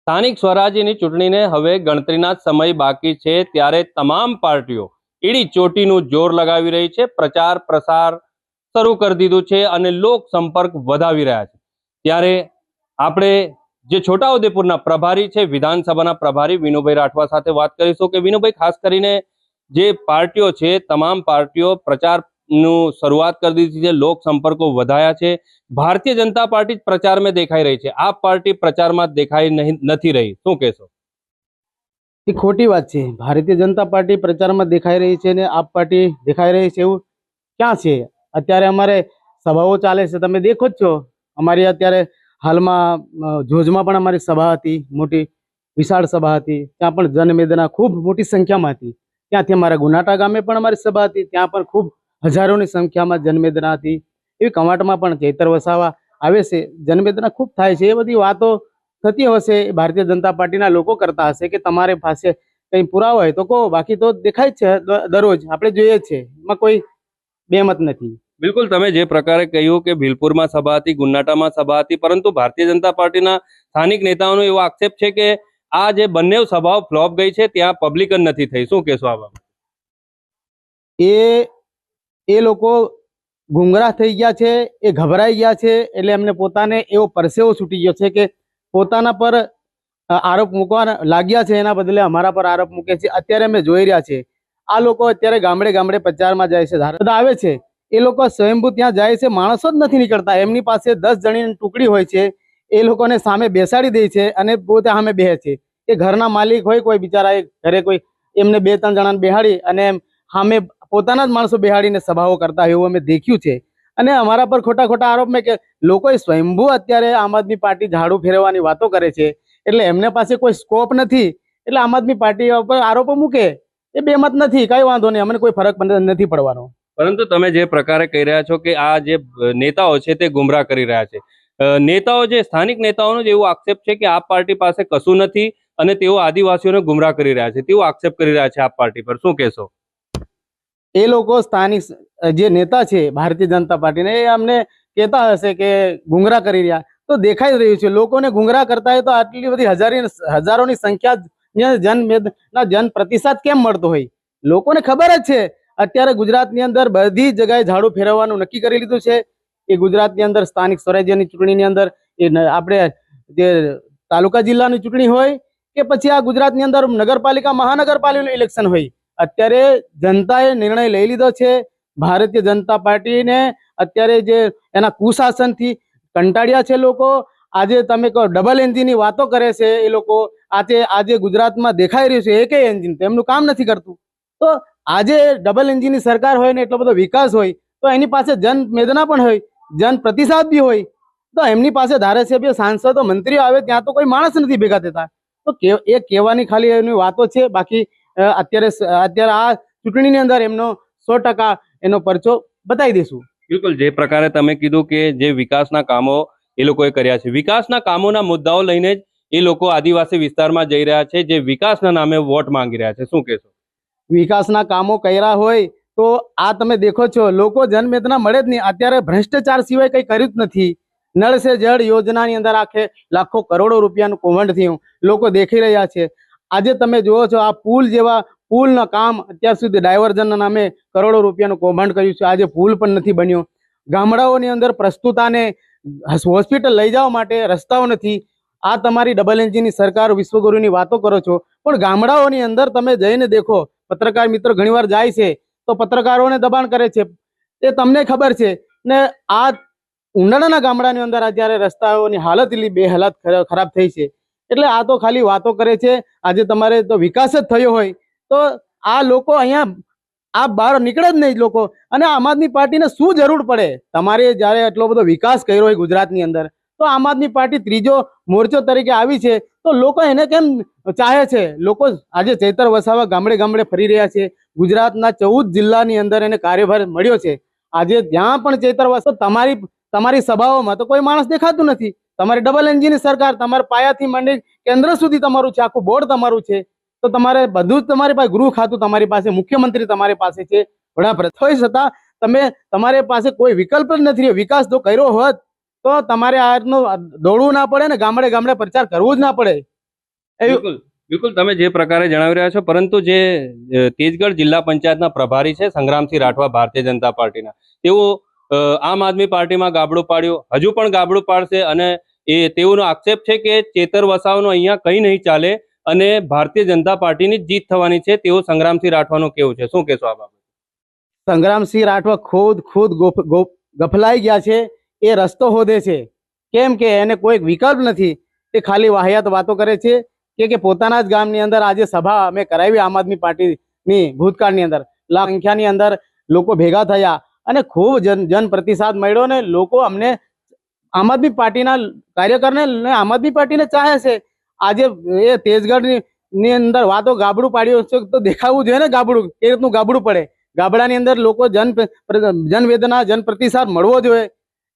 સ્થાનિક સ્વરાજ્યની ચૂંટણીને હવે ગણતરીના જ સમય બાકી છે ત્યારે તમામ પાર્ટીઓ એડી ચોટીનું જોર લગાવી રહી છે, પ્રચાર પ્રસાર શરૂ કરી દીધું છે અને લોક સંપર્ક વધાવી રહ્યા છે। ત્યારે આપણે જે છોટાઉદેપુરના પ્રભારી છે, વિધાનસભાના પ્રભારી વિનુભાઈ રાઠવા સાથે વાત કરીશું કે વિનુભાઈ, ખાસ કરીને જે પાર્ટીઓ છે તમામ પાર્ટીઓ પ્રચારનું શરૂઆત કરી દીધી છે, લોક સંપર્કો વધાયા છે। ભારતીય જનતા પાર્ટી જ પ્રચારમાં દેખાઈ રહી છે, આપ પાર્ટી પ્રચારમાં દેખાઈ નથી રહી, શું કહેશો? એ ખોટી વાત છે। ભારતીય જનતા પાર્ટી પ્રચારમાં દેખાઈ રહી છે ને આપ પાર્ટી દેખાઈ રહી છે એવું ક્યાં છે? અત્યારે અમારે સભાઓ ચાલે છે, તમે દેખો જ છો। અમારી અત્યારે હાલમાં જોજમાં પણ અમારી સભા હતી, મોટી વિશાળ સભા હતી, ત્યાં પણ જનમેદના ખૂબ મોટી સંખ્યામાં હતી। ત્યાંથી અમારા ગુનાટા ગામે પણ અમારી સભા હતી, ત્યાં પણ ખૂબ હજારોની સંખ્યામાં જનમેદના હતી। એવી કવાંટમાં પણ ચૈતર વસાવા આવે છે, જનમેદના ખૂબ થાય છે। એ બધી વાતો થતી હશે, ભારતીય જનતા પાર્ટીના લોકો કરતા હશે કે તમારે પાસે કંઈ પુરાવો હોય તો કહો, બાકી તો દેખાય જ છે, દરરોજ આપણે જોઈએ જ છે, એમાં કોઈ બેમત નથી। બિલકુલ, તમે જે પ્રકારે કહ્યું કે ભીલપુરમાં સભા હતી, ગુન્નાટામાં સભા હતી, પરંતુ ભારતીય જનતા પાર્ટીના સ્થાનિક નેતાઓનો એવો આક્ષેપ છે કે આ જે બંને સભાઓ ફ્લોપ ગઈ છે, ત્યાં પબ્લિક જ નથી થઈ, શું કહેશો આ બાબતે? એ લોકો ગુંગરાહ થઈ ગયા છે, એ ગભરાઈ ગયા છે, એટલે એમને પોતાને એવો પરસેવો છૂટી ગયો છે કે પોતાના પર આરોપ મૂકવા લાગ્યા છે, એના બદલે અમારા પર આરોપ મૂકે છે। અત્યારે અમે જોઈ રહ્યા છે, આ લોકો અત્યારે ગામડે ગામડે પ્રચારમાં જાય છે, ધારદ આવે છે, એ લોકો સ્વયંભૂ ત્યાં જાય છે, માણસો જ નથી નીકળતા। એમની પાસે 10 જણીની ટુકડી હોય છે, એ લોકોને સામે બેસાડી દે છે અને પોતે સામે બેસે છે। એ ઘરના માલિક હોય, કોઈ બિચારા ઘરે કોઈ એમને 2-3 જણાને બેહાડી અને સામે પોતાના જ માણસો બેહાડીને સભાઓ કરતા એવું અમે દેખ્યું છે। અને અમારા પર ખોટા ખોટા આરોપ મેં કે લોકોએ સ્વયંભૂ અત્યારે આમ આદમી પાર્ટી ઝાડુ ફેરવવાની વાતો કરે છે, એટલે એમને પાસે કોઈ સ્કોપ નથી, એટલે આમ આદમી પાર્ટી પર આરોપો મૂકે એ બેમત નથી, કઈ વાંધો નહીં, અમને કોઈ ફરક નથી પડવાનો। પરંતુ તમે જે પ્રકારે કહી રહ્યા છો કે આ જે નેતાઓ છે તે ગુમરાહ કરી રહ્યા છે, નેતાઓ જે સ્થાનિક નેતાઓનો જ એવો આક્ષેપ છે કે આપ પાર્ટી પાસે કશું નથી અને તેઓ આદિવાસીઓને ગુમરાહ કરી રહ્યા છે, તેવો આક્ષેપ કરી રહ્યા છે આપ પાર્ટી પર, શું કહેશો? એ લોકો સ્થાનિક જે નેતા છે ભારતીય જનતા પાર્ટીને, એ અમને કહેતા હશે કે ગુંગરા કરી રહ્યા, તો દેખાઈ રહ્યું છે લોકોને ગુંગરા કરતા હોય તો આટલી બધી હજારોની સંખ્યા જન પ્રતિસાદ કેમ મળતો હોય? લોકોને ખબર જ છે અત્યારે ગુજરાતની અંદર બધી જગ્યાએ ઝાડુ ફેરવવાનું નક્કી કરી લીધું છે। એ ગુજરાતની અંદર સ્થાનિક સ્વરાજ્યની ચૂંટણીની અંદર એ આપણે જે તાલુકા જિલ્લાની ચૂંટણી હોય કે પછી આ ગુજરાતની અંદર નગરપાલિકા મહાનગરપાલિકાનું ઇલેક્શન હોય, અત્યારે જનતાએ નિર્ણય લઈ લીધો છે। ભારતીય જનતા પાર્ટીને અત્યારે જે એના કુશાસનથી કંટાળ્યા છે લોકો। આજે તમે કહો ડબલ એન્જિનની વાતો કરે છે એ લોકો, આજે ગુજરાતમાં દેખાઈ રહ્યું છે એકેય એન્જિન તેમનું કામ નથી કરતું। તો આજે ડબલ એન્જિનની સરકાર હોય ને એટલો બધો વિકાસ હોય તો એની પાસે જનમેદના પણ હોય, જન પ્રતિસાદ બી હોય, તો એમની પાસે ધારાસભ્ય, સાંસદો, મંત્રીઓ આવે ત્યાં તો કોઈ માણસ નથી ભેગા થતા। તો એ કહેવાની ખાલી એની વાતો છે, બાકી અત્યારે આ ચૂંટણીની અંદર એમનો 100% એનો પરચો બતાવી દઈશું। બિલકુલ, જે પ્રકારે તમે કીધું કે જે વિકાસના કામો એ લોકોએ કર્યા છે, વિકાસના કામોના મુદ્દાઓ લઈને જ એ લોકો આદિવાસી વિસ્તારમાં જઈ રહ્યા છે, જે વિકાસના નામે વોટ માંગી રહ્યા છે, શું કહેશો? વિકાસના કામો કર્યા હોય તો આ તમે દેખો છો, લોકો જનમેદના મળે જ નહીં। અત્યારે ભ્રષ્ટાચાર સિવાય કંઈ કર્યું જ નથી। નળ સે જળ યોજનાની અંદર આખે લાખો કરોડો રૂપિયાનું કૌભાંડ થયું, લોકો દેખી રહ્યા છે। આજે તમે જુઓ છો આ પુલ જેવા પુલના કામ અત્યાર સુધી ડાયવર્ઝનના નામે કરોડો રૂપિયાનું કૌભાંડ કર્યું છે, આજે પુલ પણ નથી બન્યો। ગામડાઓની અંદર પ્રસ્તુતાને હોસ્પિટલ લઈ જવા માટે રસ્તાઓ નથી। આ તમારી ડબલ એન્જિનની સરકાર, વિશ્વગુરુની વાતો કરો છો, પણ ગામડાઓની અંદર તમે જઈને દેખો, પત્રકાર મિત્રો ઘણીવાર જાય છે તો પત્રકારોને દબાણ કરે છે, એ તમને ખબર છે ને। આ ઉનાળાના ગામડાની અંદર અત્યારે રસ્તાઓની હાલત બેહાલત ખરાબ થઈ છે, એટલે આ તો ખાલી વાતો કરે છે। આજે તમારે તો વિકાસ જ થયો હોય તો આ લોકો અહીંયા આ બહાર નીકળે જ નહીં લોકો, અને આમ આદમી પાર્ટીને શું જરૂર પડે? તમારે જ્યારે એટલો બધો વિકાસ કર્યો હોય ગુજરાતની અંદર, તો આમ આદમી પાર્ટી ત્રીજો મોરચો તરીકે આવી છે, તો લોકો એને કેમ ચાહે છે? લોકો આજે ચૈતર વસાવા ગામડે ગામડે ફરી રહ્યા છે, ગુજરાતના 14 જિલ્લાની અંદર એને કાર્યભાર મળ્યો છે। આજે જ્યાં પણ ચૈતર વસાવા, તમારી સભાઓમાં તો કોઈ માણસ દેખાતું નથી। તમારી ડબલ એન્જિનની સરકાર, તમારા પાયાથી માંડી કેન્દ્ર સુધી તમારું છે, આખું બોર્ડ તમારું છે, તો તમારે બધું જ તમારી પાસે, ગૃહ ખાતું તમારી પાસે, મુખ્યમંત્રી તમારી પાસે છે, વડાપ્રધાન હોય છતાં તમારી પાસે કોઈ વિકલ્પ જ નથી। વિકાસ જો કર્યો હોત તો તમારે આજનું દોડવું ના પડે ને ગામડે ગામડે પ્રચાર કરવું જ ના પડે। બિલકુલ બિલકુલ તમે જે પ્રકારે જણાવી રહ્યા છો, પરંતુ જે તેજગઢ જિલ્લા પંચાયતના પ્રભારી છે સંગ્રામસિંહ રાઠવા ભારતીય જનતા પાર્ટીના, તેઓ આમ આદમી પાર્ટીમાં ગાબડું પાડ્યું, હજુ પણ ગાબડું પાડશે અને તેઓનો આક્ષેપ છે કે ચેતર વસાવનો અહીંયા કંઈ નહીં ચાલે અને ભારતીય જનતા પાર્ટીની જ જીત થવાની છે, તેવું સંગ્રામસિંહ રાઠવાનું કેવું છે, શું કહેશો આ બાબતે? સંગ્રામસિંહ રાઠવા ખુદ ગફલાઈ ગયા છે. એ રસ્તો શોધે છે, કેમ કે એને કોઈ વિકલ્પ નથી. એ ખાલી વાહિયાત વાતો કરે છે કે પોતાના જ ગામની અંદર આજે સભા અમે કરાવી આમ આદમી પાર્ટીની ભૂતકાળની અંદર લાખ સંખ્યાની અંદર લોકો ભેગા થયા અને ખૂબ જન પ્રતિસાદ મળ્યો ને લોકો અમને આમ આદમી પાર્ટીના કાર્યકરને આમ આદમી પાર્ટીને ચાહે છે. આજે એ તેજગઢની અંદર વાતો ગાબડું પાડ્યું છે તો દેખાવું જોઈએ ને ગાબડું એ રીતનું ગાબડું પડે. ગાબડાની અંદર લોકો જનવેદના જન પ્રતિસાદ મળવો જોઈએ,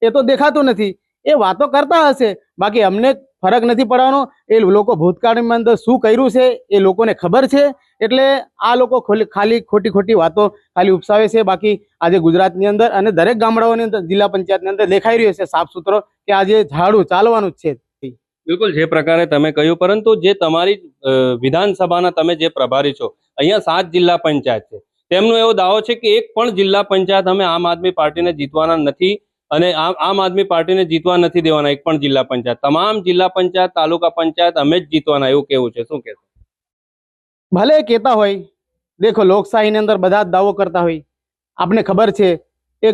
એ તો દેખાતું નથી. એ વાતો કરતા હશે, બાકી અમને ફરક નથી પડવાનો. એ લોકો ભૂતકાળની અંદર શું કર્યું છે એ લોકોને ખબર છે, એટલે આ લોકો ખાલી ખોટી વાતો ખાલી ઉપસાવે છે. બાકી આજે ગુજરાતની અંદર અને દરેક ગામડાઓની અંદર જિલ્લા પંચાયતની અંદર દેખાઈ રહ્યો છે સાફ સુથરો કે આજે ઝાડુ ચાલવાનું જ છે. બિલકુલ જે પ્રકારે તમે કહ્યું, પરંતુ જે તમારી વિધાનસભાના તમે જે પ્રભારી છો, અહીંયા 7 જિલ્લા પંચાયત છે, તેમનો એવો દાવો છે કે એક પણ જિલ્લા પંચાયત અમે આમ આદમી પાર્ટીને જીતવાના નથી અને આમ આદમી પાર્ટીને જીતવા નથી દેવાના. એક પણ જિલ્લા પંચાયત, તમામ જિલ્લા પંચાયત તાલુકા પંચાયત અમે જ જીતવાના, એવું કેવું છે, શું કહેશો? ભલે કહેતા હોય, દેખો લોકશાહીની અંદર બધા જ દાવો કરતા હોય. આપને ખબર છે કે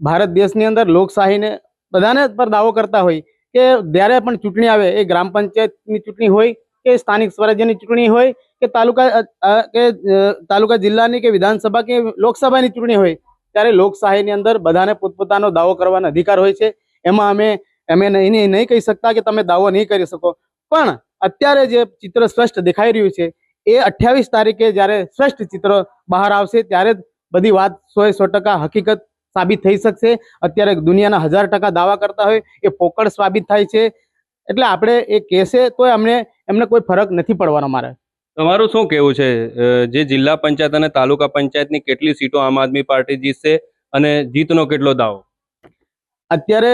ભારત દેશની અંદર લોકશાહીને બધાને પર દાવો કરતા હોય કે જ્યારે પણ ચૂંટણી આવે, એ ગ્રામ પંચાયતની ચૂંટણી હોય કે સ્થાનિક સ્વરાજ્યની ચૂંટણી હોય કે તાલુકા જિલ્લાની કે વિધાનસભા કે લોકસભાની ચૂંટણી હોય, ત્યારે લોકશાહીની અંદર બધાને પોતપોતાનો દાવો કરવાનો અધિકાર હોય છે. એમાં અમે નહીં કહી શકતા કે તમે દાવો નહીં કરી શકો, પણ અત્યારે જે ચિત્ર સ્પષ્ટ દેખાઈ રહ્યું છે એ 28 તારીખે જ્યારે સ્પષ્ટ ચિત્ર બહાર આવશે ત્યારે બધી વાત 100% હકીકત સાબિત થઈ શકશે. અત્યારે દુનિયાના 1000% દાવા કરતા હોય એ પોકળ સાબિત થાય છે. એટલે આપણે એ કહેશે તો એમને કોઈ ફરક નથી પડવાનો. મારે તમારું શું કહેવું છે, જે જિલ્લા પંચાયત અને તાલુકા પંચાયતની કેટલી સીટો આમ આદમી પાર્ટી જીતશે અને જીતનો કેટલો દાવો? અત્યારે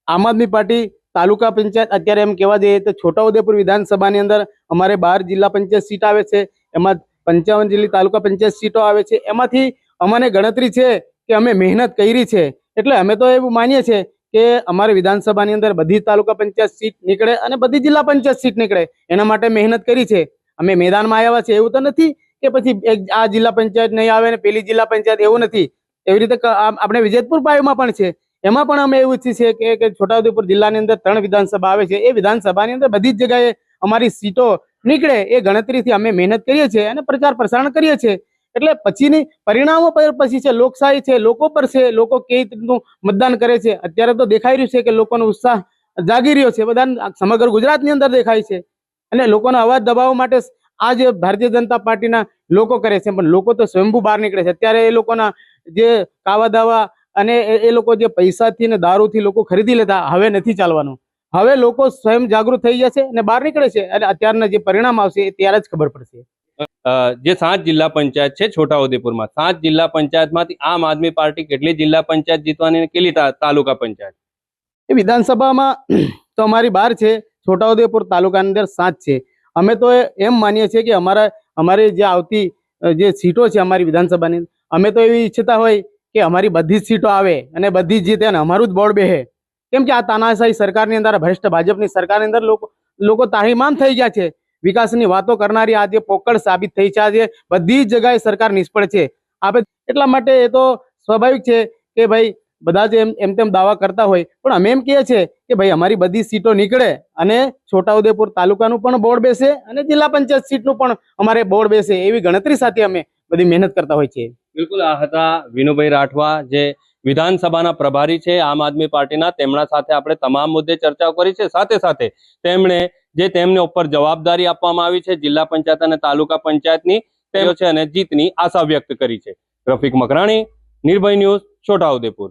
આમ આદમી પાર્ટી તાલુકા પંચાયત અત્યારે એમ કહેવા જઈએ તો છોટાઉદેપુર વિધાનસભાની અંદર અમારે 12 જિલ્લા પંચાયત સીટ આવે છે, એમાં 55 જેટલી તાલુકા પંચાયત સીટો આવે છે. એમાંથી અમને ગણતરી છે કે અમે મહેનત કરી છે, એટલે અમે તો એવું માનીએ છીએ કે અમારી વિધાનસભાની અંદર બધી તાલુકા પંચાયત સીટ નીકળે અને બધી જિલ્લા પંચાયત સીટ નીકળે. એના માટે મહેનત કરી છે. અમે મેદાનમાં આવ્યા છે એવું તો નથી કે પછી આ જિલ્લા પંચાયત નહીં આવે ને પેલી જિલ્લા પંચાયત, એવું નથી. એવી રીતે આપણે વિજેતપુર પાયોમાં પણ છે, એમાં પણ અમે એવું ઈચ્છીએ છીએ કે છોટાઉદેપુર જિલ્લાની અંદર 3 વિધાનસભા આવે છે, એ વિધાનસભાની અંદર બધી જ જગ્યાએ અમારી સીટો નીકળે એ ગણતરીથી અમે મહેનત કરીએ છીએ અને પ્રચાર પ્રસારણ કરીએ છીએ. એટલે પછીની પરિણામો પછી છે, લોકશાહી છે, લોકો પર છે, લોકો કેવી રીતનું મતદાન કરે છે. અત્યારે તો દેખાઈ રહ્યું છે કે લોકોનો ઉત્સાહ જાગી રહ્યો છે, બધા સમગ્ર ગુજરાતની અંદર દેખાય છે. અને લોકોનો અવાજ દબાવવા માટે આ જે ભારતીય જનતા પાર્ટીના લોકો કરે છે, પણ લોકો તો સ્વયંભૂ બહાર નીકળે છે. અત્યારે એ લોકોના જે કાવા દાવા અને એ લોકો જે પૈસાથી ને દારૂથી લોકો ખરીદી લેતા, હવે નથી ચાલવાનું. હવે લોકો સ્વયં જાગૃત થઈ જશે અને બહાર નીકળે છે, અને અત્યારના જે પરિણામ આવશે એ ત્યારે જ ખબર પડશે. જે 7 જિલ્લા પંચાયત છે છોટાઉદેપુરમાં, 7 જિલ્લા પંચાયતમાંથી આમ આદમી પાર્ટી કેટલી જિલ્લા પંચાયત જીતવાની, કેટલી તાલુકા પંચાયત? એ વિધાનસભામાં તો અમારી 12 છે, છોટાઉદેપુર તાલુકાની અંદર 7 છે. અમે તો એમ માનીએ છીએ કે અમારી જે આવતી જે સીટો છે અમારી વિધાનસભાની, અમે તો એવી ઈચ્છતા હોય કે અમારી બધી જ સીટો આવે અને બધી જ જીતે અને અમારું જ બોર્ડ બેહે. કેમ કે આ તાનાશાહી સરકારની અંદર, ભ્રષ્ટ ભાજપની સરકારની અંદર લોકો તાહીમામ થઈ ગયા છે. વિકાસની વાતો કરનારી આજે પોકળ સાબિત થઈ છે. આજે બધી જ જગ્યાએ સરકાર નિષ્ફળ છે. એટલા માટે એ તો સ્વાભાવિક છે કે ભાઈ બધા જ એમ તેમ દાવા કરતા હોય, પણ અમે એમ કહીએ છીએ કે ભાઈ અમારી બધી સીટો નીકળે અને છોટાઉદેપુર તાલુકાનું પણ બોર્ડ બેસે અને જિલ્લા પંચાયત સીટનું પણ અમારે બોર્ડ બેસે, એવી ગણતરી સાથે અમે બધી મહેનત કરતા હોય છે. બિલકુલ, આ હતા વિનુભાઈ રાઠવા, જે વિધાનસભાના પ્રભારી છે આમ આદમી પાર્ટીના. તેમના સાથે આપણે તમામ મુદ્દે ચર્ચાઓ કરી છે. સાથે સાથે તેમને ઉપર જવાબદારી આપવામાં આવી છે જિલ્લા પંચાયત અને તાલુકા પંચાયતની, તે છે અને જીતની આશા વ્યક્ત કરી છે. રફીક મકરાણી, નિર્ભય ન્યૂઝ, છોટાઉદેપુર.